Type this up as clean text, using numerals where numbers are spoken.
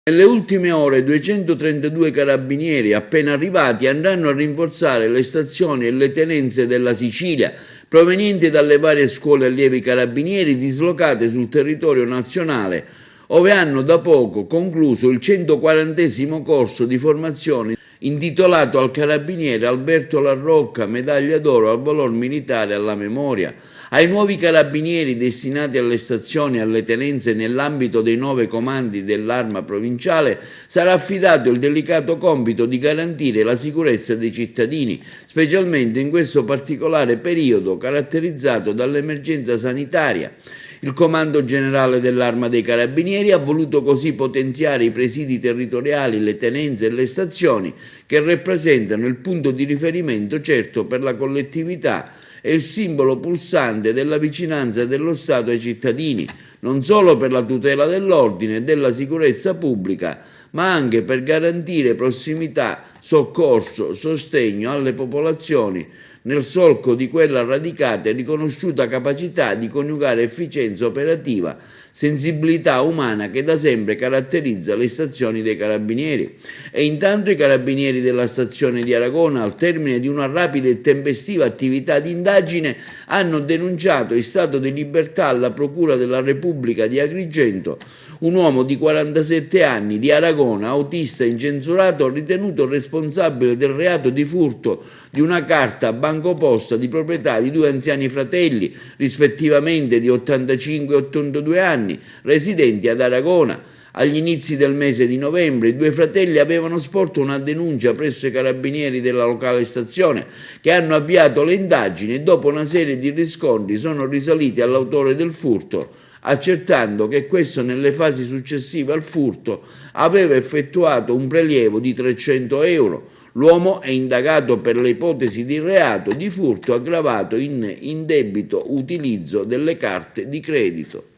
Nelle ultime ore 232 carabinieri appena arrivati andranno a rinforzare le stazioni e le tenenze della Sicilia, provenienti dalle varie scuole allievi carabinieri dislocate sul territorio nazionale, ove hanno da poco concluso il 140° corso di formazione intitolato al carabiniere Alberto La Rocca, medaglia d'oro al valor militare alla memoria. Ai nuovi carabinieri destinati alle stazioni e alle tenenze nell'ambito dei 9 comandi dell'Arma provinciale sarà affidato il delicato compito di garantire la sicurezza dei cittadini, specialmente in questo particolare periodo caratterizzato dall'emergenza sanitaria. Il Comando Generale dell'Arma dei Carabinieri ha voluto così potenziare i presidi territoriali, le tenenze e le stazioni che rappresentano il punto di riferimento certo per la collettività e il simbolo pulsante della vicinanza dello Stato ai cittadini, non solo per la tutela dell'ordine e della sicurezza pubblica, ma anche per garantire prossimità, soccorso, sostegno alle popolazioni nel solco di quella radicata e riconosciuta capacità di coniugare efficienza operativa, sensibilità umana che da sempre caratterizza le stazioni dei carabinieri. E intanto i carabinieri della stazione di Aragona, al termine di una rapida e tempestiva attività di indagine, hanno denunciato in stato di libertà alla Procura della Repubblica di Agrigento un uomo di 47 anni di Aragona, autista incensurato, ritenuto responsabile del reato di furto di una carta bancoposta di proprietà di 2 anziani fratelli, rispettivamente di 85 e 82 anni, residenti ad Aragona. Agli inizi del mese di novembre i 2 fratelli avevano sporto una denuncia presso i carabinieri della locale stazione, che hanno avviato le indagini e dopo una serie di riscontri sono risaliti all'autore del furto, accertando che questo nelle fasi successive al furto aveva effettuato un prelievo di 300 euro. L'uomo è indagato per le ipotesi di reato di furto aggravato in indebito utilizzo delle carte di credito.